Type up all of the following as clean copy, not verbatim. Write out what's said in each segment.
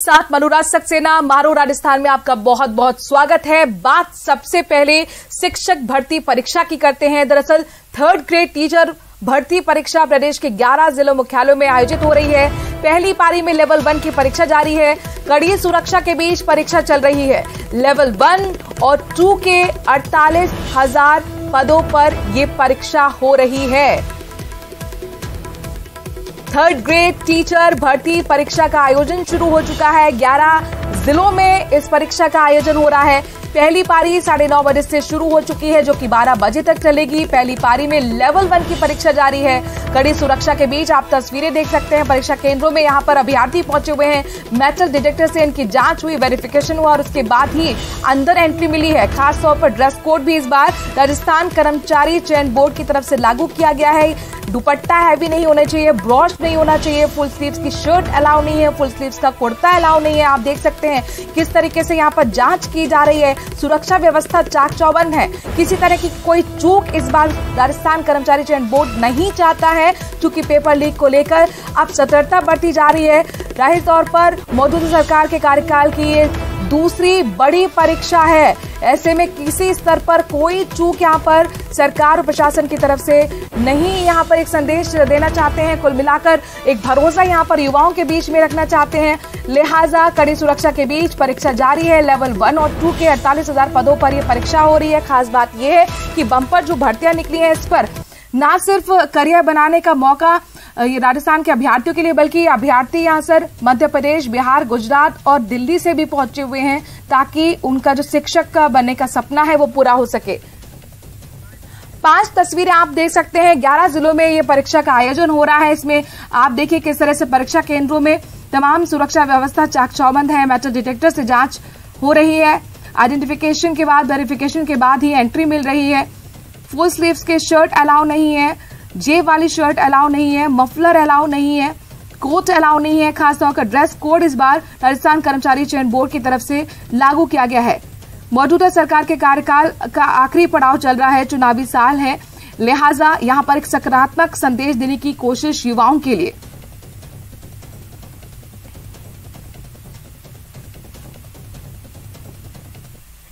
साथ मनुराज सक्सेना, मारो राजस्थान में आपका बहुत बहुत स्वागत है। बात सबसे पहले शिक्षक भर्ती परीक्षा की करते हैं। दरअसल 3rd ग्रेड टीचर भर्ती परीक्षा प्रदेश के 11 जिलों मुख्यालयों में आयोजित हो रही है। पहली पारी में लेवल 1 की परीक्षा जारी है। कड़ी सुरक्षा के बीच परीक्षा चल रही है। लेवल 1 और 2 के 48,000 पदों पर यह परीक्षा हो रही है। 3rd ग्रेड टीचर भर्ती परीक्षा का आयोजन शुरू हो चुका है। 11 जिलों में इस परीक्षा का आयोजन हो रहा है। पहली पारी 9:30 बजे से शुरू हो चुकी है, जो कि 12 बजे तक चलेगी। पहली पारी में लेवल 1 की परीक्षा जारी है। कड़ी सुरक्षा के बीच आप तस्वीरें देख सकते हैं। परीक्षा केंद्रों में यहां पर अभ्यर्थी पहुंचे हुए हैं। मेटल डिटेक्टर से इनकी जांच हुई, वेरिफिकेशन हुआ और उसके बाद ही अंदर एंट्री मिली है। खास तौर पर ड्रेस कोड भी इस बार राजस्थान कर्मचारी चयन बोर्ड की तरफ से लागू किया गया है। दुपट्टा हैवी नहीं होना चाहिए, ब्रॉश नहीं होना चाहिए, फुल स्लीव्स की शर्ट अलाउ नहीं है, फुल स्लीव्स का कुर्ता अलाउ नहीं है। आप देख सकते हैं किस तरीके से यहाँ पर जांच की जा रही है। सुरक्षा व्यवस्था चाक चौबंद है। किसी तरह की कोई चूक इस बार राजस्थान कर्मचारी चयन बोर्ड नहीं चाहता है, क्योंकि पेपर लीक को लेकर अब सतर्कता बरती जा रही है। जाहिर तौर पर मौजूदा सरकार के कार्यकाल की ये दूसरी बड़ी परीक्षा है। ऐसे में किसी स्तर पर कोई चूक यहाँ पर सरकार और प्रशासन की तरफ से नहीं, यहाँ पर एक संदेश देना चाहते हैं। कुल मिलाकर एक भरोसा यहाँ पर युवाओं के बीच में रखना चाहते हैं। लिहाजा कड़ी सुरक्षा के बीच परीक्षा जारी है। लेवल 1 और 2 के 48,000 पदों पर यह परीक्षा हो रही है। खास बात यह है कि बम्पर जो भर्तियां निकली हैं, इस पर न सिर्फ करियर बनाने का मौका ये राजस्थान के अभ्यर्थियों के लिए, बल्कि अभ्यर्थी यहाँ सर मध्य प्रदेश, बिहार, गुजरात और दिल्ली से भी पहुंचे हुए हैं, ताकि उनका जो शिक्षक का बनने का सपना है वो पूरा हो सके। 5 तस्वीरें आप देख सकते हैं। 11 जिलों में ये परीक्षा का आयोजन हो रहा है। इसमें आप देखिए किस तरह से परीक्षा केंद्रों में तमाम सुरक्षा व्यवस्था चाक चौबंद है। मेटल डिटेक्टर से जांच हो रही है। आइडेंटिफिकेशन के बाद, वेरिफिकेशन के बाद ही एंट्री मिल रही है। फुल स्लीव्स के शर्ट अलाउ नहीं है, जेब वाली शर्ट अलाउ नहीं है, मफलर अलाउ नहीं है, कोट अलाउ नहीं है। खासतौर पर ड्रेस कोड इस बार राजस्थान कर्मचारी चयन बोर्ड की तरफ से लागू किया गया है। मौजूदा सरकार के कार्यकाल का आखिरी पड़ाव चल रहा है, चुनावी साल है। लिहाजा यहां पर एक सकारात्मक संदेश देने की कोशिश युवाओं के लिए।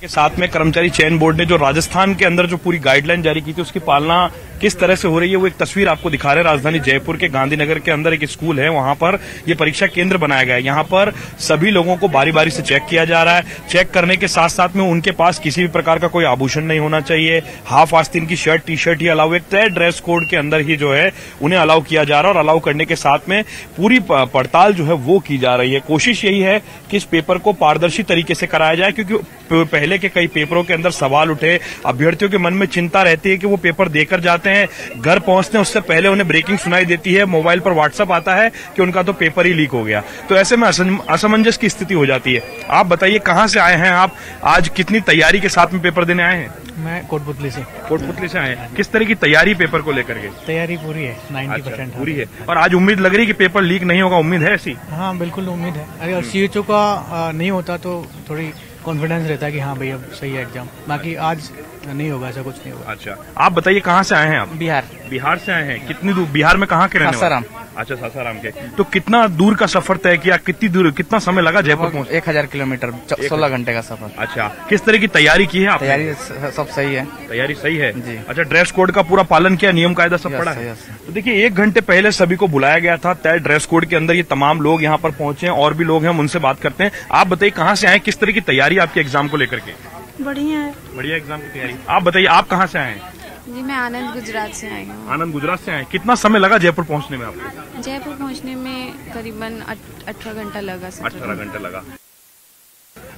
के साथ में कर्मचारी चयन बोर्ड ने जो राजस्थान के अंदर जो पूरी गाइडलाइन जारी की थी, उसकी पालना किस तरह से हो रही है, वो एक तस्वीर आपको दिखा रहे हैं। राजधानी जयपुर के गांधीनगर के अंदर एक स्कूल है, वहां पर ये परीक्षा केंद्र बनाया गया है। यहाँ पर सभी लोगों को बारी बारी से चेक किया जा रहा है। चेक करने के साथ साथ में उनके पास किसी भी प्रकार का कोई आभूषण नहीं होना चाहिए। हाफ आस्तीन की शर्ट, टी शर्ट ही अलाउ, एक तय ड्रेस कोड के अंदर ही जो है उन्हें अलाउ किया जा रहा है। और अलाउ करने के साथ में पूरी पड़ताल जो है वो की जा रही है। कोशिश यही है कि इस पेपर को पारदर्शी तरीके से कराया जाए, क्योंकि पहले के कई पेपरों के अंदर सवाल उठे। अभ्यर्थियों के मन में चिंता रहती है कि वो पेपर देकर जाते हैं, घर पहुंचते हैं, उससे पहले उन्हें ब्रेकिंग सुनाई देती है, मोबाइल पर व्हाट्सएप आता है कि उनका तो पेपर ही लीक हो गया। तो ऐसे में असमंजस की स्थिति हो जाती है। आप बताइए कहां से आए हैं आप, आज कितनी तैयारी के साथ में पेपर देने आए हैं? मैं कोटपुतली से। कोटपुतली से आए हैं। किस तरह की तैयारी पेपर को लेकर के? तैयारी पूरी है, 90% पूरी है। और आज उम्मीद लग रही है कि पेपर लीक नहीं होगा, उम्मीद है ऐसी? हाँ बिल्कुल उम्मीद है। अगर सीएचओ का नहीं होता तो थोड़ी कॉन्फिडेंस रहता है कि हाँ भाई अब सही है एग्जाम। बाकी आज नहीं होगा, ऐसा कुछ नहीं होगा। अच्छा, आप बताइए कहाँ से आए हैं आप? बिहार। बिहार से आए हैं। कितनी दूर? बिहार में कहाँ के रहने वाले? सासाराम। अच्छा, सासाराम के। तो कितना दूर का सफर तय किया, कितनी दूर, कितना समय लगा जयपुर पहुंच? 1000 किलोमीटर, 16 घंटे का सफर। अच्छा, किस तरह की तैयारी की है आपने? तैयारी सब सही है। तैयारी सही है जी। अच्छा, ड्रेस कोड का पूरा पालन किया, नियम कायदा सब पड़ा है? तो देखिए, 1 घंटे पहले सभी को बुलाया गया था। तय ड्रेस कोड के अंदर ये तमाम लोग यहाँ पर पहुंचे हैं, और भी लोग हैं, हम उनसे बात करते हैं। आप बताइए कहाँ से आए, किस तरह की तैयारी आपके एग्जाम को लेकर के? बढ़िया है। बढ़िया एग्जाम की तैयारी। आप बताइए आप कहाँ से आए हैं? जी मैं आनंद गुजरात से आई हूँ। आनंद गुजरात से आए। कितना समय लगा जयपुर पहुँचने में आपको? जयपुर पहुँचने में करीबन 18 घंटा लगा। 18 घंटा लगा।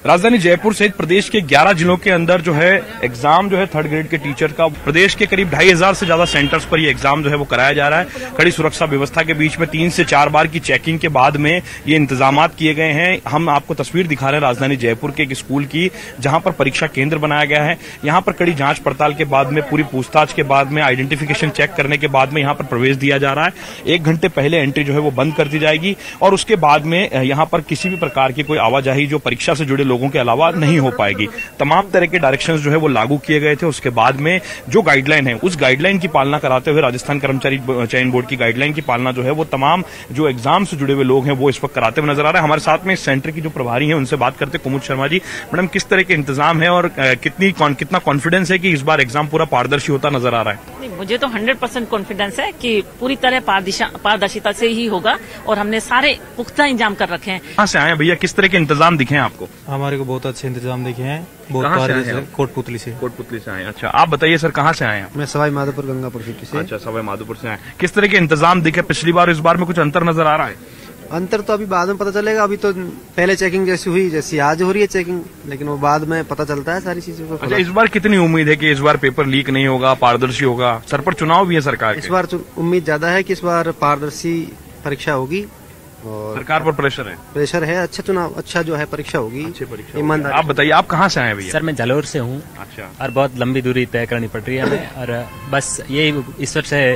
राजधानी जयपुर सहित प्रदेश के 11 जिलों के अंदर जो है एग्जाम जो है 3rd ग्रेड के टीचर का, प्रदेश के करीब 2500 से ज्यादा सेंटर्स पर ये एग्जाम जो है वो कराया जा रहा है। कड़ी सुरक्षा व्यवस्था के बीच में 3 से 4 बार की चेकिंग के बाद में ये इंतजामात किए गए हैं। हम आपको तस्वीर दिखा रहे हैं राजधानी जयपुर के एक स्कूल की, जहां पर परीक्षा केंद्र बनाया गया है। यहाँ पर कड़ी जांच पड़ताल के बाद में, पूरी पूछताछ के बाद में, आइडेंटिफिकेशन चेक करने के बाद में यहाँ पर प्रवेश दिया जा रहा है। 1 घंटे पहले एंट्री जो है वो बंद कर दी जाएगी, और उसके बाद में यहाँ पर किसी भी प्रकार की कोई आवाजाही जो परीक्षा से जुड़े लोगों के अलावा नहीं हो पाएगी। तमाम तरह के डायरेक्शंस जो है वो लागू किए गए थे। उसके बाद में जो गाइडलाइन है उस गाइडलाइन की पालना कराते हुए राजस्थान कर्मचारी चयन बोर्ड की गाइडलाइन की पालना जो है वो तमाम जो एग्जाम से जुड़े हुए लोग हैं वो इस वक्त कराते हुए नजर आ रहे हैं। हमारे साथ में इस सेंटर की जो प्रभारी हैं उनसे बात करते कुमुद शर्मा जी। मैडम, किस तरह के इंतजाम है और कितना कॉन्फिडेंस है कि इस बार एग्जाम पूरा पारदर्शी होता नजर आ रहा है? नहीं, मुझे तो 100% कॉन्फिडेंस है कि पूरी तरह पारदर्शिता से ही होगा और हमने सारे पुख्ता इंतजाम कर रखे हैं। कहाँ से आए भैया, किस तरह के इंतजाम दिखे हैं आपको? हमारे को बहुत अच्छे इंतजाम दिखे हैं। कहाँ से आए हैं? कोटपुतली से। कोटपुतली से आए। अच्छा, आप बताइए सर, कहाँ से आए हैं? मैं सवाई माधोपुर गंगापुर सिटी से। अच्छा, सवाई माधोपुर से आए। किस तरह के इंतजाम दिखे पिछली बार, इस बार में कुछ अंतर नजर आ रहा है? अंतर तो अभी बाद में पता चलेगा। अभी तो पहले चेकिंग जैसी हुई जैसी आज हो रही है चेकिंग, लेकिन वो बाद में पता चलता है सारी चीजों को। अच्छा, इस बार कितनी उम्मीद है कि इस बार पेपर लीक नहीं होगा, पारदर्शी होगा? सर पर चुनाव भी है सरकार के। इस बार उम्मीद ज्यादा है कि इस बार पारदर्शी परीक्षा होगी और सरकार पर प्रेशर है। अच्छा चुनाव, अच्छा जो है परीक्षा होगी, अच्छी परीक्षा ईमानदार। आप बताइए, आप कहाँ से आए भैया? सर, मैं जालौर से हूँ। अच्छा। और बहुत लंबी दूरी तय करनी पड़ रही है हमें, और बस यही ईश्वर से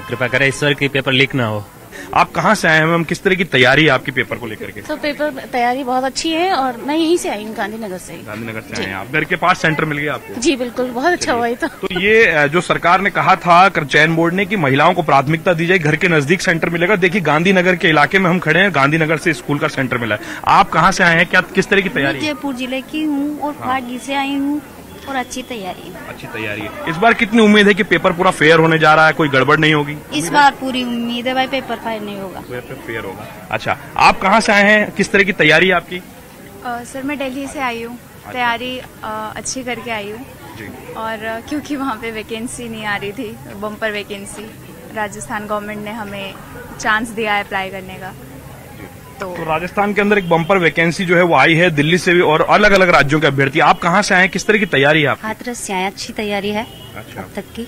कृपा करे, ईश्वर की पेपर लीक ना हो। आप कहाँ से आए हैं मैम, किस तरह की तैयारी है आपकी पेपर को लेकर के? तो पेपर तैयारी बहुत अच्छी है और मैं यहीं से आई हूँ, गांधीनगर से। गांधीनगर से आए हैं आप? घर के पास सेंटर मिल गया आपको? जी बिल्कुल, बहुत अच्छा हुआ। तो ये जो सरकार ने कहा था चयन बोर्ड ने कि महिलाओं को प्राथमिकता दी जाए, घर के नजदीक सेंटर मिलेगा। देखिए, गांधीनगर के इलाके में हम खड़े हैं, गांधीनगर से स्कूल का सेंटर मिला है। आप कहाँ से आए हैं, क्या किस तरह की तैयारी? जयपुर जिले की हूँ और फागी से आई हूँ और अच्छी तैयारी है। अच्छी तैयारी है। इस बार कितनी उम्मीद है कि पेपर पूरा फेयर होने जा रहा है, कोई गड़बड़ नहीं होगी? इस बार पूरी उम्मीद है भाई, पेपर फेयर नहीं होगा। पेपर फेयर होगा। अच्छा, आप कहाँ से आए हैं, किस तरह की तैयारी है आपकी? सर, मैं दिल्ली से आई हूँ। तैयारी अच्छी करके आई हूँ और क्योंकि वहाँ पे वैकेंसी नहीं आ रही थी, बम्पर वैकेंसी, राजस्थान गवर्नमेंट ने हमें चांस दिया है अप्लाई करने का। तो राजस्थान के अंदर एक बम्पर वैकेंसी जो है वो आई है, दिल्ली से भी और अलग अलग राज्यों के अभ्यर्थी। आप कहाँ से आए, किस तरह की तैयारी है आपकी? हाथरस से आए, अच्छी तैयारी है। अच्छा। अब तक की,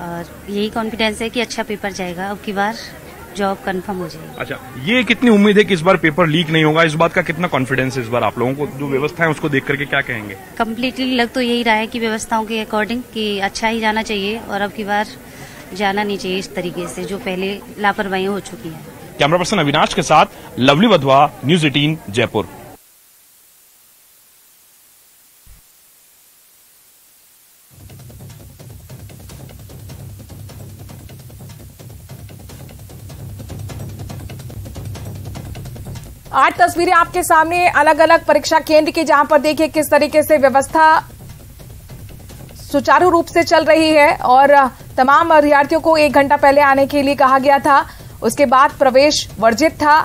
और यही कॉन्फिडेंस है कि अच्छा पेपर जाएगा, अब की बार जॉब कंफर्म हो जाएगी। अच्छा, ये कितनी उम्मीद है कि इस बार पेपर लीक नहीं होगा, इस बात का कितना कॉन्फिडेंस है इस बार आप लोगों को? जो व्यवस्था है उसको देख करके क्या कहेंगे? कम्प्लीटली लग तो यही रहा है कि व्यवस्थाओं के अकॉर्डिंग कि अच्छा ही जाना चाहिए और अब की बार जाना नहीं चाहिए इस तरीके से जो पहले लापरवाही हो चुकी है। कैमरा पर्सन अविनाश के साथ लवली वधवा, न्यूज 18 जयपुर। आठ तस्वीरें आपके सामने अलग अलग परीक्षा केंद्र की, जहां पर देखिए किस तरीके से व्यवस्था सुचारू रूप से चल रही है और तमाम अभ्यर्थियों को 1 घंटा पहले आने के लिए कहा गया था। उसके बाद प्रवेश वर्जित था।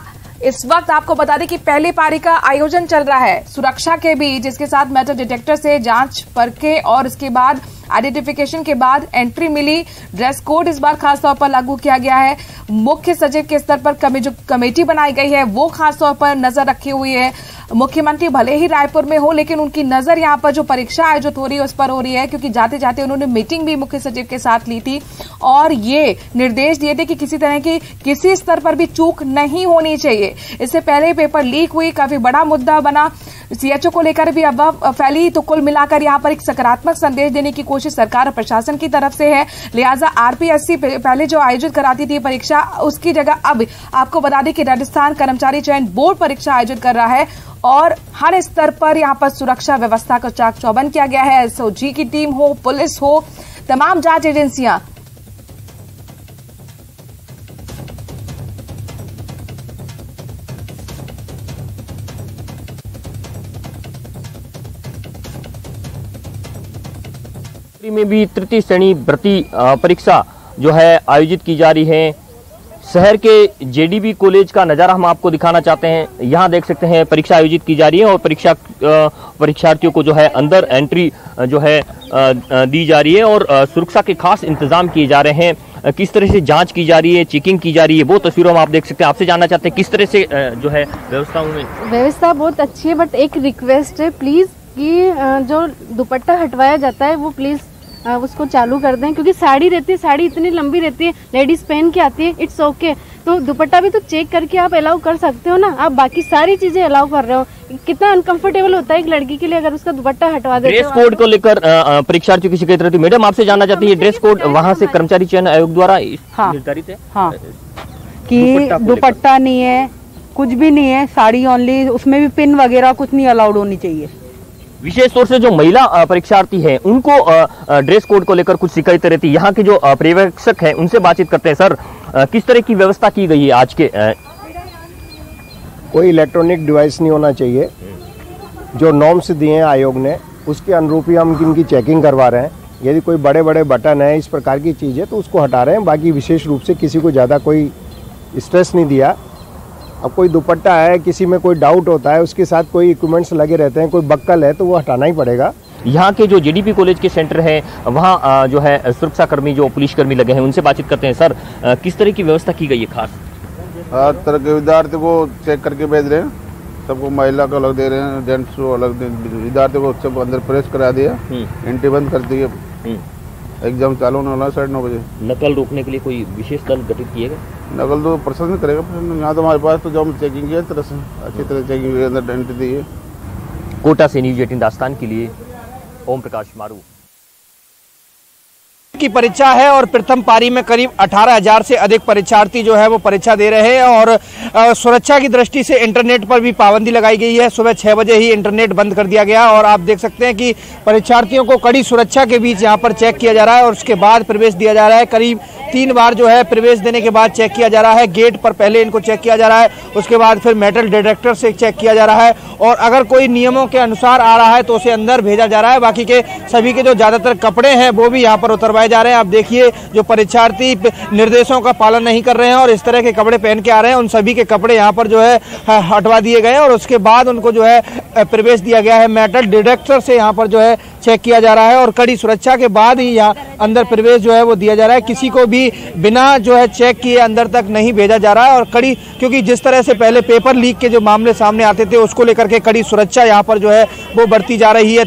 इस वक्त आपको बता दें कि पहली पारी का आयोजन चल रहा है सुरक्षा के बीच, जिसके साथ मेटल डिटेक्टर से जांच परखे और इसके बाद आइडेंटिफिकेशन के बाद एंट्री मिली। ड्रेस कोड इस बार खासतौर पर लागू किया गया है। मुख्य सचिव के स्तर पर जो कमेटी बनाई गई है वो खासतौर पर नजर रखी हुई है। मुख्यमंत्री भले ही रायपुर में हो, लेकिन उनकी नजर यहां पर जो परीक्षा आयोजित हो रही है उस पर हो रही है, क्योंकि जाते जाते उन्होंने मीटिंग भी मुख्य सचिव के साथ ली थी और ये निर्देश दिए थे कि किसी तरह की किसी स्तर पर भी चूक नहीं होनी चाहिए। इससे पहले पेपर लीक हुई, काफी बड़ा मुद्दा बना, सीएचओ को लेकर भी अफवाह फैली। तो कुल मिलाकर यहां पर एक सकारात्मक संदेश देने की कोशिश सरकार और प्रशासन की तरफ से है। लिहाजा आरपीएससी पहले जो आयोजित कराती थी परीक्षा, उसकी जगह अब आपको बता दें कि राजस्थान कर्मचारी चयन बोर्ड परीक्षा आयोजित कर रहा है और हर स्तर पर यहां पर सुरक्षा व्यवस्था का चाक चौबंद किया गया है। एसओजी की टीम हो, पुलिस हो, तमाम जांच एजेंसियां में भी तृतीय श्रेणी भर्ती परीक्षा जो है आयोजित की जा रही है। शहर के जेडीबी कॉलेज का नज़ारा हम आपको दिखाना चाहते हैं। यहाँ देख सकते हैं परीक्षा आयोजित की जा रही है और परीक्षार्थियों को जो है अंदर एंट्री जो है दी जा रही है और सुरक्षा के खास इंतजाम किए जा रहे हैं। किस तरह से जांच की जा रही है, चेकिंग की जा रही है, वो तस्वीरों में आप देख सकते हैं। आपसे जानना चाहते हैं किस तरह से जो है व्यवस्था बहुत अच्छी है, बट एक रिक्वेस्ट है प्लीज कि जो दुपट्टा हटवाया जाता है वो प्लीज उसको चालू कर दें, क्योंकि साड़ी रहती है, साड़ी इतनी लंबी रहती है, लेडीज पहन के आती है, इट्स ओके। तो दुपट्टा भी तो चेक करके आप अलाउ कर सकते हो ना, आप बाकी सारी चीजें अलाउ कर रहे हो। कितना अनकंफर्टेबल होता है एक लड़की के लिए अगर उसका दुपट्टा हटवा देते। ड्रेस कोड को लेकर परीक्षार्थियों की शिकायत रहती है। मैडम आपसे जानना चाहती है ड्रेस कोड वहाँ से कर्मचारी चयन आयोग द्वारा निर्धारित है? हाँ, कि दुपट्टा नहीं है कुछ भी नहीं है, साड़ी ओनली, उसमें भी पिन वगैरह कुछ नहीं अलाउड होनी चाहिए। विशेष तौर से जो महिला परीक्षार्थी हैं उनको ड्रेस कोड को लेकर कुछ शिकायत रहती है। यहाँ के जो पर्यवेक्षक हैं उनसे बातचीत करते हैं। सर, किस तरह की व्यवस्था की गई है आज के? कोई इलेक्ट्रॉनिक डिवाइस नहीं होना चाहिए, जो नॉर्म्स दिए हैं आयोग ने उसके अनुरूप ही हम इनकी चेकिंग करवा रहे हैं। यदि कोई बड़े बड़े बटन है, इस प्रकार की चीज़ है तो उसको हटा रहे हैं। बाकी विशेष रूप से किसी को ज़्यादा कोई स्ट्रेस नहीं दिया। अब कोई दुपट्टा है, किसी में कोई डाउट होता है, उसके साथ कोई इक्विपमेंट्स लगे रहते हैं, कोई बक्कल है तो वो हटाना ही पड़ेगा। यहाँ के जो जेडीपी कॉलेज के सेंटर है वहाँ जो है सुरक्षा कर्मी, जो पुलिसकर्मी लगे हैं, उनसे बातचीत करते हैं। सर, किस तरह की व्यवस्था की गई है खास? हर तरह के विद्यार्थी को चेक करके भेज रहे हैं, सबको महिला को अलग दे रहे हैं, जेंट्स को अलग, विद्यार्थी को सब अंदर प्रवेश करा दिया, एंट्री बंद कर दी है। एग्जाम चालू होने वाला 9:30 बजे। नकल रोकने के लिए कोई विशेष दल गठित किएगा? नकल तो प्रशासन करेगा, यहाँ तो हमारे पास तो जो हम चेकिंग किया तरह से अच्छी तरह चेकिंग के अंदर एंट्री दी है। कोटा से न्यूज़ 18 दास्तान के लिए ओम प्रकाश मारू की परीक्षा है और प्रथम पारी में करीब 18,000 से अधिक परीक्षार्थी जो है वो परीक्षा दे रहे हैं और सुरक्षा की दृष्टि से इंटरनेट पर भी पाबंदी लगाई गई है। सुबह 6 बजे ही इंटरनेट बंद कर दिया गया और आप देख सकते हैं कि परीक्षार्थियों को कड़ी सुरक्षा के बीच यहाँ पर चेक किया जा रहा है और उसके बाद प्रवेश दिया जा रहा है। करीब 3 बार जो है प्रवेश देने के बाद चेक किया जा रहा है। गेट पर पहले इनको चेक किया जा रहा है, उसके बाद फिर मेटल डिटेक्टर से चेक किया जा रहा है और अगर कोई नियमों के अनुसार आ रहा है तो उसे अंदर भेजा जा रहा है। बाकी के सभी के जो ज्यादातर कपड़े हैं वो भी यहाँ पर उतरवाए जा रहे हैं। आप देखिए, जो परीक्षार्थी निर्देशों का पालन नहीं कर रहे हैं और इस तरह के कपड़े पहन के आ रहे हैं, उन सभी के कपड़े यहाँ पर जो है हटवा दिए गए और उसके बाद उनको जो है प्रवेश दिया गया है। मेटल डिटेक्टर से यहाँ पर जो है चेक किया जा रहा है और कड़ी सुरक्षा के बाद ही यहाँ अंदर प्रवेश जो है वो दिया जा रहा है। किसी को भी बिना जो है चेक किए अंदर तक नहीं भेजा जा रहा है और कड़ी, क्योंकि जिस तरह से पहले पेपर लीक के जो मामले सामने आते थे उसको लेकर के कड़ी सुरक्षा यहाँ पर जो है वो बरती जा रही है।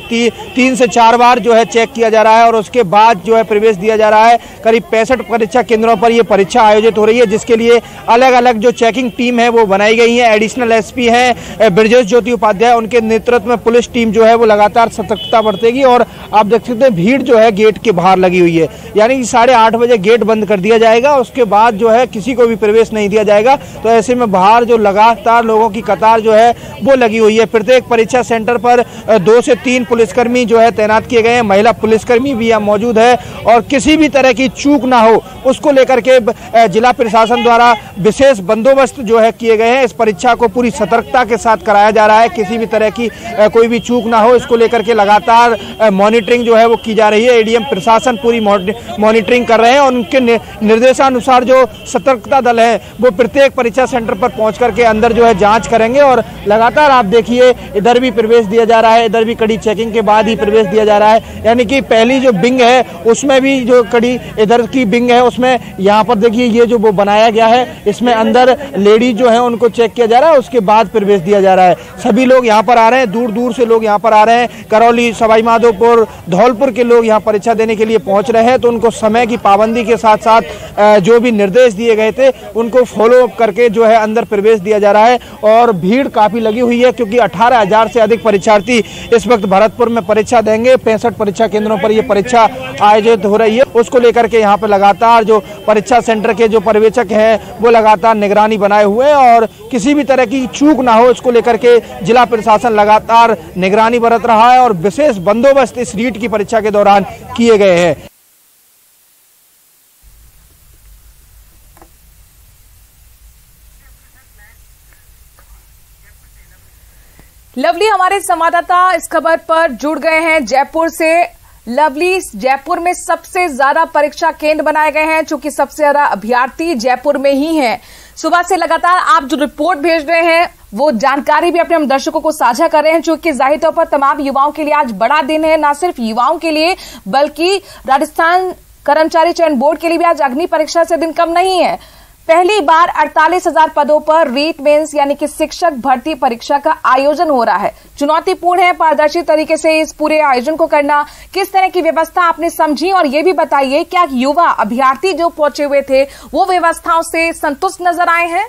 3 से 4 बार जो है चेक किया जा रहा है और उसके बाद जो है प्रवेश दिया जा रहा है। करीब 65 परीक्षा केंद्रों पर ये परीक्षा आयोजित हो रही है, जिसके लिए अलग अलग जो चेकिंग टीम है वो बनाई गई है। एडिशनल एसपी है ब्रजेश ज्योति उपाध्याय, उनके नेतृत्व में पुलिस टीम जो है वो लगातार सतर्कता बरतेगी और आप देख सकते हैं भीड़ जो है गेट के बाहर लगी हुई है। यानी कि 8:30 बजे गेट बंद कर दिया जाएगा, उसके बाद जो है किसी को भी प्रवेश नहीं दिया जाएगा। तो ऐसे में बाहर जो लगातार लोगों की कतार जो है वो लगी हुई है। प्रत्येक परीक्षा सेंटर पर 2 से 3 पुलिसकर्मी जो है तैनात किए गए हैं। महिला पुलिसकर्मी भी यहाँ मौजूद है और किसी भी तरह की चूक ना हो उसको लेकर के जिला प्रशासन द्वारा विशेष बंदोबस्त जो है किए गए हैं। इस परीक्षा को पूरी सतर्कता के साथ कराया जा रहा है, किसी भी तरह की कोई भी चूक ना हो इसको लेकर के लगातार मॉनिटरिंग जो है वो की जा रही है। एडीएम प्रशासन पूरी मॉनिटरिंग कर रहे हैं और उनके निर्देशानुसार जो सतर्कता दल है वो प्रत्येक परीक्षा सेंटर पर पहुंच करके अंदर जो है जांच करेंगे और लगातार आप देखिए इधर भी प्रवेश दिया जा रहा है, इधर भी कड़ी चेकिंग के बाद ही प्रवेश दिया जा रहा है। यानी कि पहली जो बिंग है उसमें भी जो कड़ी इधर की बिंग है उसमें यहाँ पर देखिए ये जो वो बनाया गया है इसमें अंदर लेडीज जो है उनको चेक किया जा रहा है, उसके बाद प्रवेश दिया जा रहा है। सभी लोग यहाँ पर आ रहे हैं, दूर दूर से लोग यहाँ पर आ रहे हैं। करौली, सवाई माधोपुर, धौलपुर के लोग यहाँ परीक्षा देने के लिए पहुंच रहे हैं। तो उनको समय की पाबंदी के साथ साथ जो भी निर्देश दिए गए थे उनको फॉलो करके जो है अंदर प्रवेश दिया जा रहा है और भीड़ काफी लगी हुई है क्योंकि 18,000 से अधिक परीक्षार्थी इस वक्त भरतपुर में परीक्षा देंगे। 65 परीक्षा केंद्रों पर यह परीक्षा आयोजित हो रही है, उसको लेकर के यहाँ पे लगातार जो परीक्षा सेंटर के जो पर्यवेक्षक हैं वो लगातार निगरानी बनाए हुए हैं और किसी भी तरह की चूक ना हो इसको लेकर के जिला प्रशासन लगातार निगरानी बरत रहा है और विशेष बंदोबस्त इस रीट की परीक्षा के दौरान किए गए हैं। लवली हमारे संवाददाता इस खबर पर जुड़ गए हैं जयपुर से। लवली, जयपुर में सबसे ज्यादा परीक्षा केंद्र बनाए गए हैं, चूंकि सबसे ज्यादा अभ्यर्थी जयपुर में ही हैं। सुबह से लगातार आप जो रिपोर्ट भेज रहे हैं वो जानकारी भी अपने हम दर्शकों को साझा कर रहे हैं, चूंकि जाहिर तौर पर तमाम युवाओं के लिए आज बड़ा दिन है। न सिर्फ युवाओं के लिए बल्कि राजस्थान कर्मचारी चयन बोर्ड के लिए भी आज अग्नि परीक्षा से दिन कम नहीं है। पहली बार 48,000 पदों पर रीट मेंस यानी कि शिक्षक भर्ती परीक्षा का आयोजन हो रहा है। चुनौतीपूर्ण है पारदर्शी तरीके से इस पूरे आयोजन को करना। किस तरह की व्यवस्था आपने समझी और ये भी बताइए क्या युवा अभ्यर्थी जो पहुंचे हुए थे वो व्यवस्थाओं से संतुष्ट नजर आए हैं?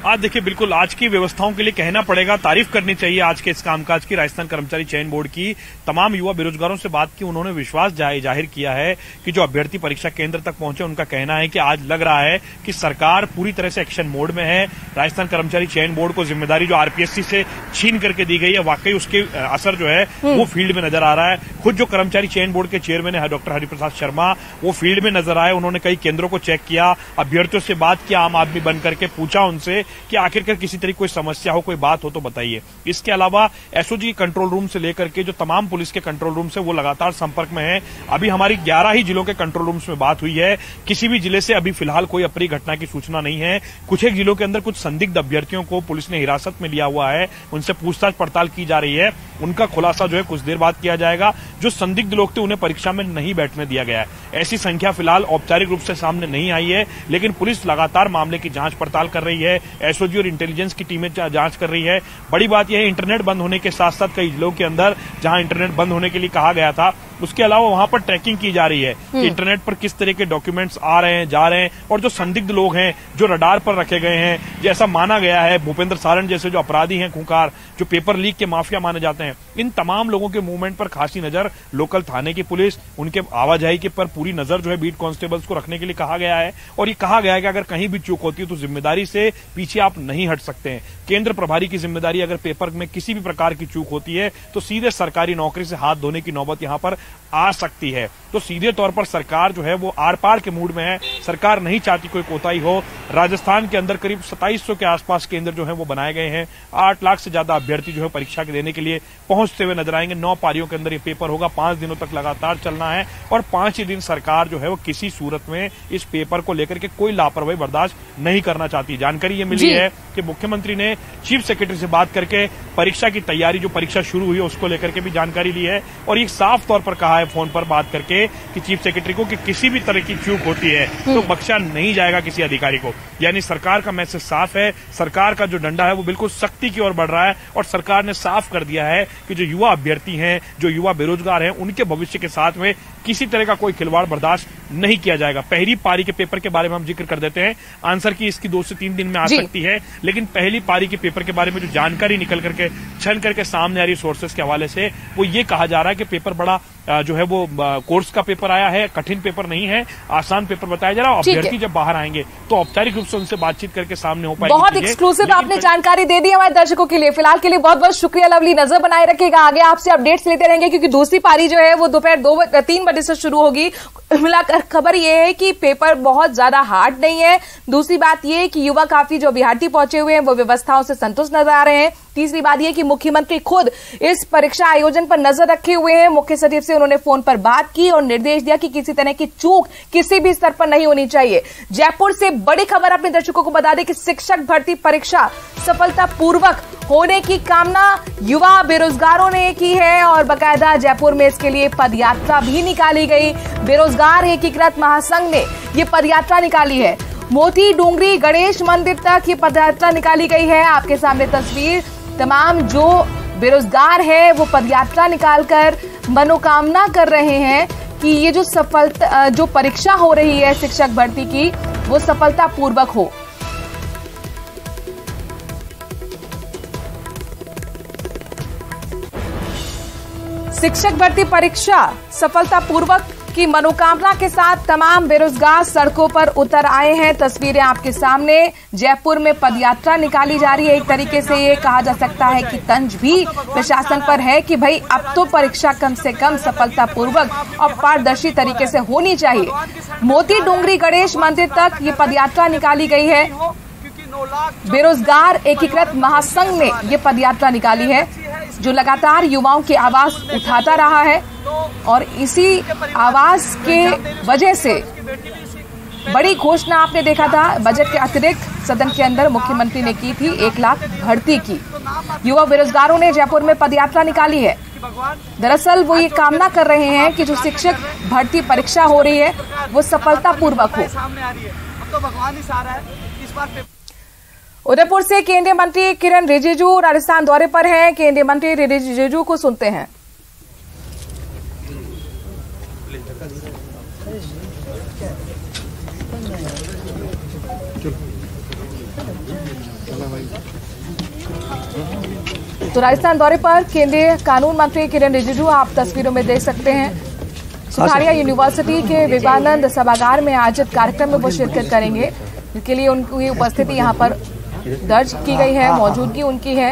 आज देखिए, बिल्कुल आज की व्यवस्थाओं के लिए कहना पड़ेगा, तारीफ करनी चाहिए आज के इस कामकाज की। राजस्थान कर्मचारी चयन बोर्ड की तमाम युवा बेरोजगारों से बात की, उन्होंने विश्वास जाहिर किया है कि जो अभ्यर्थी परीक्षा केंद्र तक पहुंचे, उनका कहना है कि आज लग रहा है कि सरकार पूरी तरह से एक्शन मोड में है। राजस्थान कर्मचारी चयन बोर्ड को जिम्मेदारी जो आरपीएससी से छीन करके दी गई है, वाकई उसके असर जो है वो फील्ड में नजर आ रहा है। खुद जो कर्मचारी चयन बोर्ड के चेयरमैन है डॉक्टर हरिप्रसाद शर्मा, वो फील्ड में नजर आए। उन्होंने कई केंद्रों को चेक किया, अभ्यर्थियों से बात किया, आम आदमी बन करके पूछा उनसे कि आखिरकार किसी तरह कोई समस्या हो, कोई बात हो तो बताइए। इसके अलावा एसओजी कंट्रोल रूम से लेकर के जो तमाम पुलिस के कंट्रोल रूम से वो लगातार संपर्क में है। अभी हमारी 11 ही जिलों के कंट्रोल रूम्स में बात हुई है। किसी भी जिले से अभी फिलहाल कोई अप्रिय घटना की सूचना नहीं है। कुछ एक जिलों के अंदर कुछ संदिग्ध अभ्यर्थियों को पुलिस ने हिरासत में लिया हुआ है, उनसे पूछताछ पड़ताल की जा रही है। उनका खुलासा जो है कुछ देर बाद किया जाएगा। जो संदिग्ध लोग थे उन्हें परीक्षा में नहीं बैठने दिया गया है। ऐसी संख्या फिलहाल औपचारिक रूप से सामने नहीं आई है, लेकिन पुलिस लगातार मामले की जांच पड़ताल कर रही है। एसओजी और इंटेलिजेंस की टीमें जांच कर रही है। बड़ी बात यह है, इंटरनेट बंद होने के साथ साथ कई जिलों के अंदर जहां इंटरनेट बंद होने के लिए कहा गया था, उसके अलावा वहां पर ट्रैकिंग की जा रही है कि इंटरनेट पर किस तरह के डॉक्यूमेंट्स आ रहे हैं, जा रहे हैं, और जो संदिग्ध लोग हैं जो रडार पर रखे गए हैं, जैसा माना गया है भूपेंद्र सारंग जैसे जो अपराधी हैं, खूंखार, जो पेपर लीक के माफिया माने जाते हैं, इन तमाम लोगों के मूवमेंट पर खासी नजर लोकल थाने की पुलिस, उनके आवाजाही के पर पूरी नजर जो है बीट कांस्टेबल्स को रखने के लिए कहा गया है। और ये कहा गया है कि अगर कहीं भी चूक होती है तो जिम्मेदारी से पीछे आप नहीं हट सकते हैं। केंद्र प्रभारी की जिम्मेदारी, अगर पेपर में किसी भी प्रकार की चूक होती है तो सीधे सरकारी नौकरी से हाथ धोने की नौबत यहां पर आ सकती है। तो सीधे तौर पर सरकार जो है वो आर पार के मूड में है। सरकार नहीं चाहती कोई कोताही हो। राजस्थान के अंदर करीब 2700 के आसपास केंद्र जो है वो बनाए गए हैं। 8 लाख से ज्यादा अभ्यर्थी जो है परीक्षा के देने के लिए पहुंचते हुए नजर आएंगे। 9 पारियों के अंदर ये पेपर होगा, 5 दिनों तक लगातार चलना है, और 5 ही दिन सरकार जो है वो किसी सूरत में इस पेपर को लेकर के कोई लापरवाही बर्दाश्त नहीं करना चाहती। जानकारी ये मिली है कि मुख्यमंत्री ने चीफ सेक्रेटरी से बात करके परीक्षा की तैयारी, जो परीक्षा शुरू हुई है उसको लेकर के भी जानकारी ली है, और ये साफ तौर पर कहा है फोन पर बात करके कि चीफ सेक्रेटरी को कि किसी भी तरह की चूक होती है तो बख्शा नहीं जाएगा किसी अधिकारी को। यानी सरकार का मैसेज साफ है, सरकार का जो डंडा है वो बिल्कुल सख्ती की ओर बढ़ रहा है, और सरकार ने साफ कर दिया है कि जो युवा अभ्यर्थी हैं, जो युवा बेरोजगार हैं, उनके भविष्य के साथ में किसी तरह का कोई खिलवाड़ बर्दाश्त नहीं किया जाएगा। पहली पारी के पेपर के बारे में हम जिक्र कर देते हैं। आंसर की इसकी 2 से 3 दिन में आ सकती है, लेकिन पहली पारी के पेपर के बारे में जो जानकारी निकल करके छन करके सामने आ रही सोर्सेस के हवाले से, वो ये कहा जा रहा है कि पेपर बड़ा जो है वो कोर्स का पेपर आया है, कठिन पेपर नहीं है, आसान पेपर बताया जा रहा है। अभ्यर्थी जब बाहर आएंगे तो औपचारिक रूप से उनसे बातचीत करके सामने हो पाएगी। बहुत एक्सक्लूसिव आपने जानकारी दे दी हमारे दर्शकों के लिए। फिलहाल के लिए बहुत बहुत शुक्रिया लवली। नजर बनाए रखिएगा, आगे आपसे अपडेट्स लेते रहेंगे, क्योंकि दूसरी पारी जो है वो दोपहर 3 बजे से शुरू होगी। मिलाकर खबर ये है कि पेपर बहुत ज्यादा हार्ड नहीं है। दूसरी बात ये है कि युवा काफी जो अभ्यर्थी पहुंचे हुए हैं वो व्यवस्थाओं से संतुष्ट नजर आ रहे हैं। तीसरी बात यह कि मुख्यमंत्री खुद इस परीक्षा आयोजन पर नजर रखे हुए हैं। मुख्य सचिव से उन्होंने फोन पर बात की और निर्देश दिया कि किसी तरह की चूक किसी भी स्तर पर नहीं होनी चाहिए। जयपुर से बड़ी खबर अपने दर्शकों को बता दें कि शिक्षक भर्ती परीक्षा सफलतापूर्वक होने की कामना युवा बेरोजगारों ने की है, और बाकायदा जयपुर में इसके लिए पदयात्रा भी निकाली गई। बेरोजगार एकीकृत महासंघ ने यह पदयात्रा निकाली है। मोती डूंगरी गणेश मंदिर तक ये पदयात्रा निकाली गई है। आपके सामने तस्वीर, तमाम जो बेरोजगार है वो पदयात्रा निकालकर मनोकामना कर रहे हैं कि ये जो परीक्षा हो रही है शिक्षक भर्ती की, वो सफलतापूर्वक हो। शिक्षक भर्ती परीक्षा सफलतापूर्वक की मनोकामना के साथ तमाम बेरोजगार सड़कों पर उतर आए हैं। तस्वीरें आपके सामने, जयपुर में पदयात्रा निकाली जा रही है। एक तरीके से ये कहा जा सकता है कि तंज भी प्रशासन पर है कि भाई अब तो परीक्षा कम से कम सफलतापूर्वक और पारदर्शी तरीके से होनी चाहिए। मोती डूंगरी गणेश मंदिर तक ये पदयात्रा निकाली गई है। बेरोजगार एकीकृत महासंघ ने ये पदयात्रा निकाली है, जो लगातार युवाओं की आवाज उठाता रहा है, और इसी आवाज के वजह से बड़ी घोषणा आपने देखा था बजट के अतिरिक्त सदन के अंदर मुख्यमंत्री ने की थी 1 लाख भर्ती की। युवा बेरोजगारों ने जयपुर में पदयात्रा निकाली है। दरअसल वो ये कामना कर रहे हैं कि जो शिक्षक भर्ती परीक्षा हो रही है वो सफलतापूर्वक हो। उदयपुर से केंद्रीय मंत्री किरण रिजिजू राजस्थान दौरे पर हैं। केंद्रीय मंत्री रिजिजू को सुनते हैं। तो राजस्थान दौरे पर केंद्रीय कानून मंत्री किरेन रिजिजू आप तस्वीरों में देख सकते हैं। सुखाड़िया यूनिवर्सिटी के विवेकानंद सभागार में आयोजित कार्यक्रम में वो शिरकत करेंगे, जिसके लिए उनकी उपस्थिति यहाँ पर दर्ज की गई है, मौजूदगी उनकी है।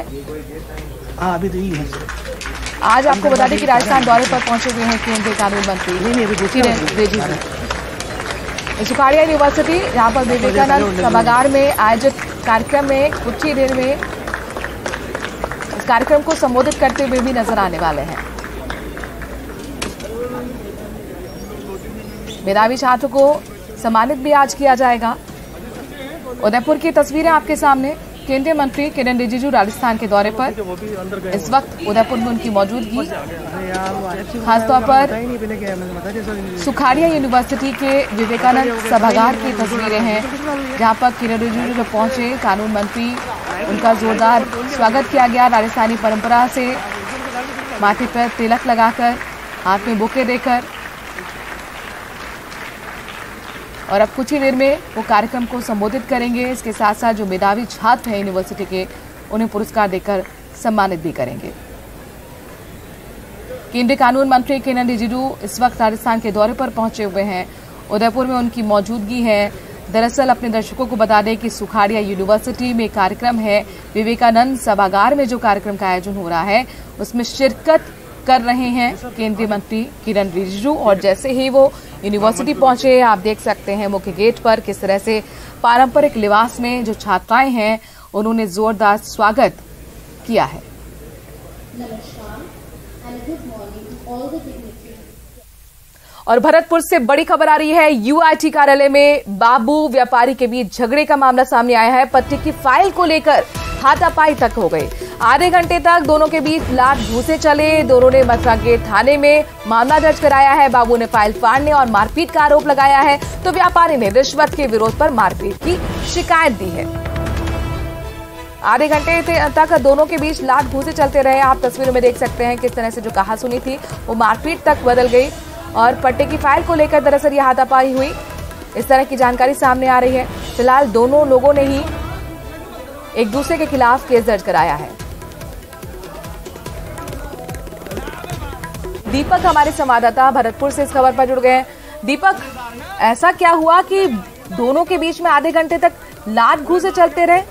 आज आपको बता दें कि राजस्थान दौरे पर पहुंचे हुए हैं केंद्रीय कानून मंत्री किरेन रिजिजू। सुखाड़िया यूनिवर्सिटी जहां पर विवेकानंद सभागार में आयोजित कार्यक्रम में कुछ ही देर में इस कार्यक्रम को संबोधित करते हुए भी नजर आने वाले हैं। मेधावी छात्र को सम्मानित भी आज किया जाएगा। उदयपुर की तस्वीरें आपके सामने। केंद्रीय मंत्री किरेन रिजिजू राजस्थान के दौरे पर, इस वक्त उदयपुर में उनकी मौजूदगी, खासतौर पर सुखाड़िया यूनिवर्सिटी के विवेकानंद सभागार की तस्वीरें हैं, जहां पर किरेन रिजिजू जब पहुंचे कानून मंत्री, उनका जोरदार स्वागत किया गया। राजस्थानी परंपरा से माथे पर तिलक लगाकर, हाथ में बुके देकर, और अब कुछ ही देर में वो कार्यक्रम को संबोधित करेंगे। इसके साथ साथ जो मेधावी छात्र हैं यूनिवर्सिटी के, उन्हें पुरस्कार देकर सम्मानित भी करेंगे। केंद्रीय कानून मंत्री किरेन रिजिजू इस वक्त राजस्थान के दौरे पर पहुंचे हुए हैं। उदयपुर में उनकी मौजूदगी है। दरअसल अपने दर्शकों को बता दें कि सुखाड़िया यूनिवर्सिटी में कार्यक्रम है, विवेकानंद सभागार में जो कार्यक्रम का आयोजन हो रहा है उसमें शिरकत कर रहे हैं केंद्रीय मंत्री किरेन रिजिजू। और जैसे ही वो यूनिवर्सिटी पहुंचे, आप देख सकते हैं मुख्य गेट पर किस तरह से पारंपरिक लिबास में जो छात्राएं हैं उन्होंने जोरदार स्वागत किया है। और भरतपुर से बड़ी खबर आ रही है। यूआईटी कार्यालय में बाबू व्यापारी के बीच झगड़े का मामला सामने आया है। पट्टे की फाइल को लेकर हाथापाई तक हो गई। आधे घंटे तक दोनों के बीच लात घूंसे चले। दोनों ने मथुरा गेट थाने में मामला दर्ज कराया है। बाबू ने फाइल फाड़ने और मारपीट का आरोप लगाया है, तो व्यापारी ने रिश्वत के विरोध पर मारपीट की शिकायत दी है। आधे घंटे तक दोनों के बीच लात घूंसे चलते रहे। आप तस्वीरों में देख सकते हैं किस तरह से जो कहासुनी थी वो मारपीट तक बदल गई। और पट्टे की फाइल को लेकर दरअसल यह हाथापाई हुई, इस तरह की जानकारी सामने आ रही है। फिलहाल दोनों लोगों ने ही एक दूसरे के खिलाफ केस दर्ज कराया है। दीपक हमारे संवाददाता भरतपुर से इस खबर पर जुड़ गए हैं। दीपक, ऐसा क्या हुआ कि दोनों के बीच में आधे घंटे तक लात घूंसे चलते रहे?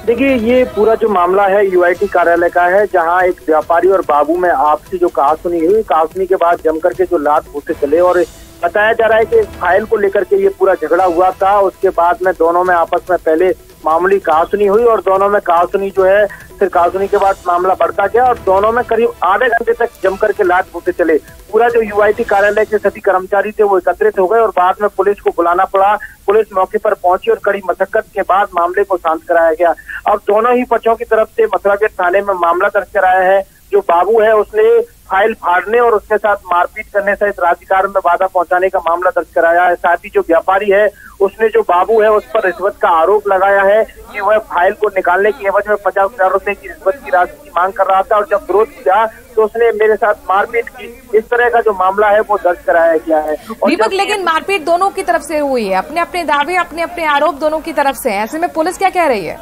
देखिए, ये पूरा जो मामला है यूआईटी कार्यालय का है, जहां एक व्यापारी और बाबू में आपसी जो कहासुनी हुई, कहासुनी के बाद जमकर के जो लात घूंसे चले और बताया जा रहा है कि इस फाइल को लेकर के ये पूरा झगड़ा हुआ था। उसके बाद में दोनों में आपस में पहले मामूली कहासुनी हुई और दोनों में कहासुनी जो है, फिर कहासुनी के बाद मामला बढ़ता गया और दोनों में करीब आधे घंटे तक जमकर के लात घूंसे चले। पूरा जो यूआईटी कार्यालय के सभी कर्मचारी थे वो एकत्रित हो गए और बाद में पुलिस को बुलाना पड़ा। पुलिस मौके पर पहुंची और कड़ी मशक्कत के बाद मामले को शांत कराया गया। अब दोनों ही पक्षों की तरफ से मथुरा गेट थाने में मामला दर्ज कराया है। जो बाबू है उसने फाइल फाड़ने और उसके साथ मारपीट करने सहित राज्यकार्य में बाधा पहुंचाने का मामला दर्ज कराया है। साथ ही जो व्यापारी है उसने जो बाबू है उस पर रिश्वत का आरोप लगाया है कि वह फाइल को निकालने की एवज में 50,000 रुपए की रिश्वत की राशि की मांग कर रहा था और जब विरोध किया तो उसने मेरे साथ मारपीट की। इस तरह का जो मामला है वो दर्ज कराया गया है। दीपक, लेकिन मारपीट दोनों की तरफ से हुई है, अपने अपने दावे, अपने अपने आरोप दोनों की तरफ से है। ऐसे में पुलिस क्या कह रही है?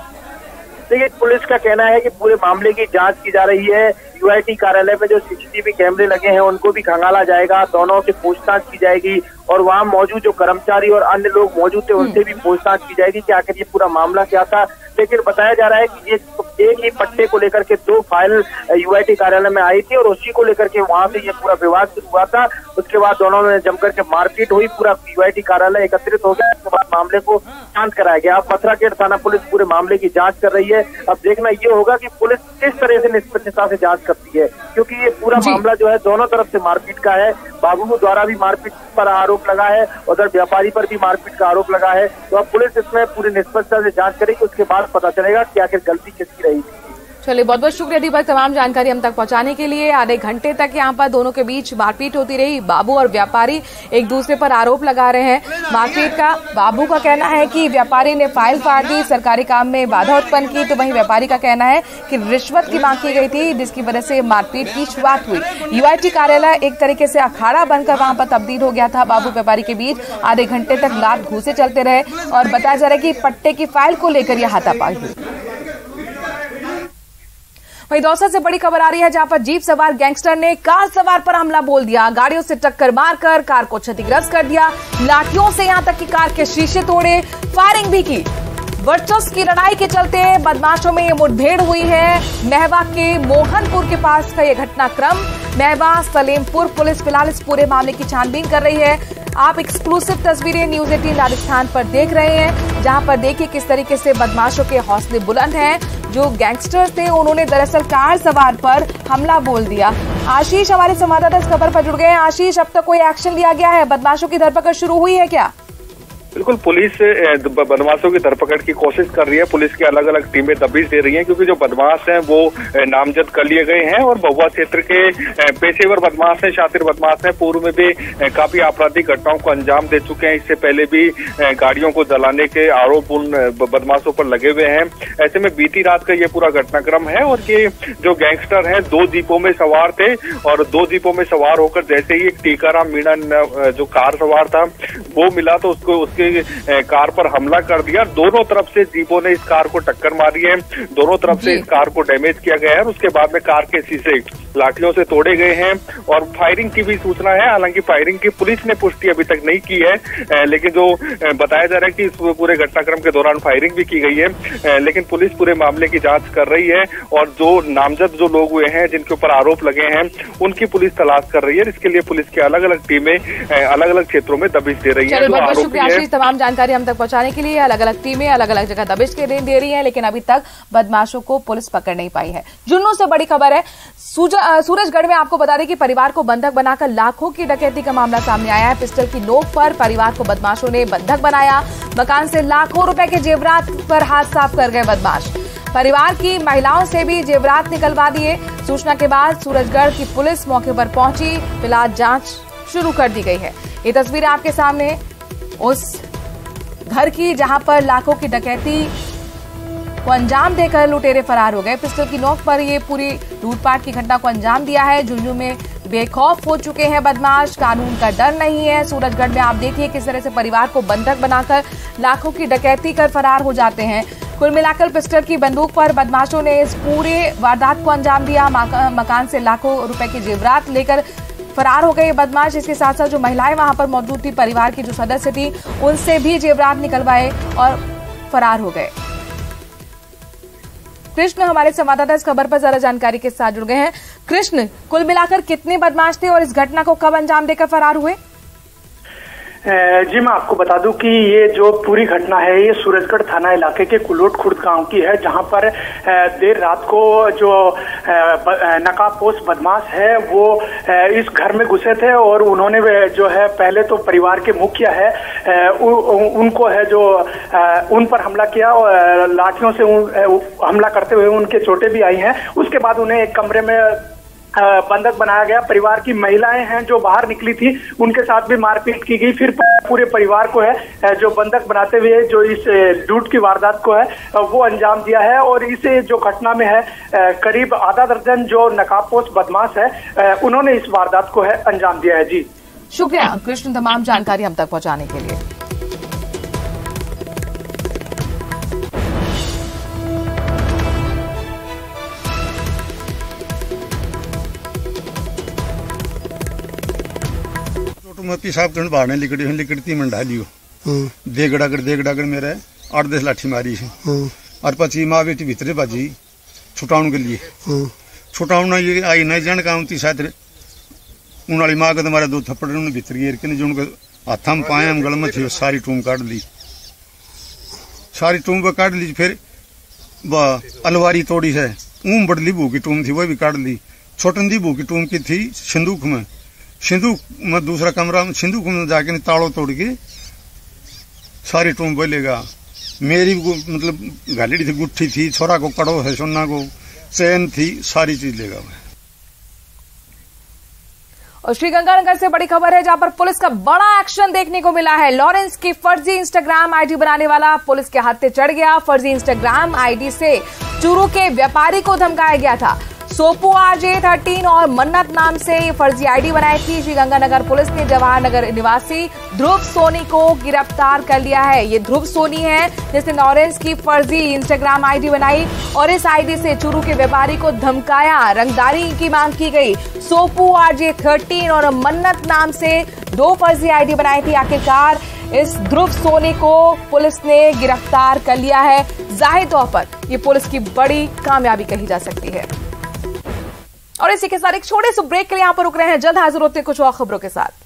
देखिए, पुलिस का कहना है कि पूरे मामले की जांच की जा रही है। यूआईटी कार्यालय में जो सीसीटीवी कैमरे लगे हैं उनको भी खंगाला जाएगा, दोनों से पूछताछ की जाएगी और वहां मौजूद जो कर्मचारी और अन्य लोग मौजूद थे उनसे भी पूछताछ की जाएगी कि आखिर ये पूरा मामला क्या था। लेकिन बताया जा रहा है कि ये एक ही पट्टे को लेकर के 2 फाइल यूआईटी कार्यालय में आई थी और उसी को लेकर के वहां से ये पूरा विवाद शुरू हुआ था। उसके बाद दोनों में जमकर के मारपीट हुई, पूरा यूआईटी कार्यालय एकत्रित हो गया। उसके बाद मामले को शांत कराया गया। अब मथुरा गेट थाना पुलिस पूरे मामले की जांच कर रही है। अब देखना ये होगा कि पुलिस किस तरह से निष्पक्षता से जांच करती है, क्योंकि ये पूरा मामला जो है दोनों तरफ से मारपीट का है। बाबू द्वारा भी मारपीट पर आरोप लगा है, उधर व्यापारी पर भी मारपीट का आरोप लगा है। तो अब पुलिस इसमें पूरी निष्पक्षता से जांच करेगी, उसके बाद पता चलेगा कि आखिर गलती किसकी रही थी। चलिए, बहुत बहुत शुक्रिया दीपक तमाम जानकारी हम तक पहुंचाने के लिए। आधे घंटे तक यहाँ पर दोनों के बीच मारपीट होती रही। बाबू और व्यापारी एक दूसरे पर आरोप लगा रहे हैं मारपीट का। बाबू का कहना है कि व्यापारी ने फाइल फाड़ दी, सरकारी काम में बाधा उत्पन्न की, तो वहीं व्यापारी का कहना है कि रिश्वत की मांग की गई थी, जिसकी वजह से मारपीट की शुरुआत हुई। यूआईटी कार्यालय एक तरीके से अखाड़ा बनकर वहां पर तब्दील हो गया था। बाबू व्यापारी के बीच आधे घंटे तक लात घूसे चलते रहे और बताया जा रहा है कि पट्टे की फाइल को लेकर यह हाथापाई हुई। वहीं दौसा से बड़ी खबर आ रही है, जहां पर जीप सवार गैंगस्टर ने कार सवार पर हमला बोल दिया। गाड़ियों से टक्कर मारकर कार को क्षतिग्रस्त कर दिया। लाठियों से यहां तक कि कार के शीशे तोड़े, फायरिंग भी की। वर्चस्व की लड़ाई के चलते बदमाशों में ये मुठभेड़ हुई है। महवा के मोहनपुर के पास का ये घटनाक्रम। महवा सलेमपुर पुलिस फिलहाल इस पूरे मामले की छानबीन कर रही है। आप एक्सक्लूसिव तस्वीरें न्यूज 18 राजस्थान पर देख रहे हैं, जहां पर देखिए किस तरीके से बदमाशों के हौसले बुलंद हैं। जो गैंगस्टर्स थे उन्होंने दरअसल कार सवार पर हमला बोल दिया। आशीष हमारे संवाददाता इस खबर पर जुड़ गए हैं। आशीष, अब तक कोई एक्शन लिया गया है? बदमाशों की धरपकड़ शुरू हुई है क्या? बिल्कुल, पुलिस बदमाशों की धरपकड़ की कोशिश कर रही है। पुलिस की अलग अलग टीमें दबिश दे रही हैं, क्योंकि जो बदमाश हैं वो नामजद कर लिए गए हैं और भभुआ क्षेत्र के पेशेवर बदमाश हैं, शातिर बदमाश हैं। पूर्व में भी काफी आपराधिक घटनाओं को अंजाम दे चुके हैं। इससे पहले भी गाड़ियों को जलाने के आरोप उन बदमाशों पर लगे हुए हैं। ऐसे में बीती रात का ये पूरा घटनाक्रम है और ये जो गैंगस्टर हैं 2 जीपों में सवार थे और 2 जीपों में सवार होकर जैसे ही एक टीकाराम मीणा जो कार सवार था वो मिला तो उसके कार पर हमला कर दिया। दोनों तरफ से जीपों ने इस कार को टक्कर मारी है। दोनों तरफ से इस कार को डैमेज किया गया है और उसके बाद में कार के शीशे लाठियों से तोड़े गए हैं और फायरिंग की भी सूचना है। हालांकि फायरिंग की पुलिस ने पुष्टि अभी तक नहीं की है, लेकिन जो बताया जा रहा है कि इस पूरे घटनाक्रम के दौरान फायरिंग भी की गई है। लेकिन पुलिस पूरे मामले की जांच कर रही है और जो नामजद जो लोग हुए हैं जिनके ऊपर आरोप लगे हैं उनकी पुलिस तलाश कर रही है। इसके लिए पुलिस की अलग अलग टीमें अलग अलग क्षेत्रों में दबिश दे रही है। तमाम जानकारी हम तक पहुंचाने के लिए अलग अलग टीमें अलग अलग जगह दबिश के दे रही हैं, लेकिन अभी तक बदमाशों को पुलिस पकड़ नहीं पाई है। जुन्नू से बड़ी खबर है, सूरजगढ़ में आपको बता दें कि परिवार को बंधक बनाकर लाखों की डकैती का मामला सामने आया है। पिस्टल की नोक पर परिवार को बदमाशों ने बंधक बनाया। मकान से लाखों रुपए के जेवरात पर हाथ साफ कर गए बदमाश। परिवार की महिलाओं से भी जेवरात निकलवा दिए। सूचना के बाद सूरजगढ़ की पुलिस मौके पर पहुंची। फिलहाल जांच शुरू कर दी गई है। ये तस्वीर आपके सामने उस घर की जहां पर लाखों की डकैती को अंजाम देकर लुटेरे फरार हो गए। पिस्टल की नोक पर ये पूरी लूटपाट की घटना को अंजाम दिया है। झुंझुनू में बेखौफ हो चुके हैं बदमाश, कानून का डर नहीं है। सूरजगढ़ में आप देखिए किस तरह से परिवार को बंधक बनाकर लाखों की डकैती कर फरार हो जाते हैं। कुल मिलाकर पिस्टल की बंदूक पर बदमाशों ने इस पूरे वारदात को अंजाम दिया। मकान से लाखों रुपए के जेवरात लेकर फरार हो गए बदमाश। इसके साथ साथ जो महिलाएं वहां पर मौजूद थी, परिवार की जो सदस्य थी, उनसे भी जेवरात निकलवाए और फरार हो गए। कृष्ण हमारे संवाददाता इस खबर पर ज्यादा जानकारी के साथ जुड़ गए हैं। कृष्ण, कुल मिलाकर कितने बदमाश थे और इस घटना को कब अंजाम देकर फरार हुए? जी मैं आपको बता दूं कि ये जो पूरी घटना है ये सूरजगढ़ थाना इलाके के कुलोट खुर्द गांव की है, जहां पर देर रात को जो नकाबपोश बदमाश है वो इस घर में घुसे थे और उन्होंने जो है पहले तो परिवार के मुखिया है उनको है जो उन पर हमला किया और लाठियों से हमला करते हुए उनके चोटें भी आई हैं। उसके बाद उन्हें एक कमरे में बंधक बनाया गया। परिवार की महिलाएं हैं जो बाहर निकली थी, उनके साथ भी मारपीट की गई। फिर पूरे परिवार को है जो बंधक बनाते हुए जो इस लूट की वारदात को है वो अंजाम दिया है। और इस जो घटना में है करीब आधा दर्जन जो नकाबपोश बदमाश है उन्होंने इस वारदात को है अंजाम दिया है। जी शुक्रिया कृष्ण तमाम जानकारी हम तक पहुंचाने के लिए। पेशाब करने बाहर लिकड़ती में डालियो देगड़ागड़ मेरे 8-10 लाठी मारी है और पची माँ बेटी भीतरे बाजी छुटाउन के लिए छुटाउना ये आई नहीं जान काम थी शायद उन माँ का तुम्हारे 2 थप्पड़ उन्होंने भीतर गिर के जो उनके हाथ में पाए हम गल में थी सारी टूम काट ली, सारी टूम पर काट ली। फिर अलवारी तोड़ी है, ऊम बड़ली बू की टूम थी वह भी काट ली। छोटंदी बू की टूम की थी सिंदूक में दूसरा कमरा में सिंदूक में जाके ताड़ो तोड़ के सारी टूम बोलेगा। मेरी मतलब घालेड़ी थी, गुट्ठी थी, छोरा को कड़ो है, सोना को चैन थी, सारी चीज लेगा मैं। और श्रीगंगानगर से बड़ी खबर है, जहां पर पुलिस का बड़ा एक्शन देखने को मिला है। लॉरेंस की फर्जी इंस्टाग्राम आईडी बनाने वाला पुलिस के हाथ चढ़ गया। फर्जी इंस्टाग्राम आईडी से चूरू के व्यापारी को धमकाया गया था। सोपू RJ 13 और मन्नत नाम से ये फर्जी आईडी बनाई थी। श्रीगंगानगर पुलिस ने जवाहर नगर निवासी ध्रुव सोनी को गिरफ्तार कर लिया है। ये ध्रुव सोनी है जिसने लॉरेंस की फर्जी इंस्टाग्राम आईडी बनाई और इस आईडी से चूरू के व्यापारी को धमकाया, रंगदारी की मांग की गई। सोपू RJ 13 और मन्नत नाम से 2 फर्जी आईडी बनाई थी। आखिरकार इस ध्रुव सोनी को पुलिस ने गिरफ्तार कर लिया है। जाहिर तौर पर ये पुलिस की बड़ी कामयाबी कही जा सकती है। और इसी के साथ एक छोटे से ब्रेक के लिए यहां पर रुक रहे हैं। जल्द हाजिर होते हैं कुछ और खबरों के साथ।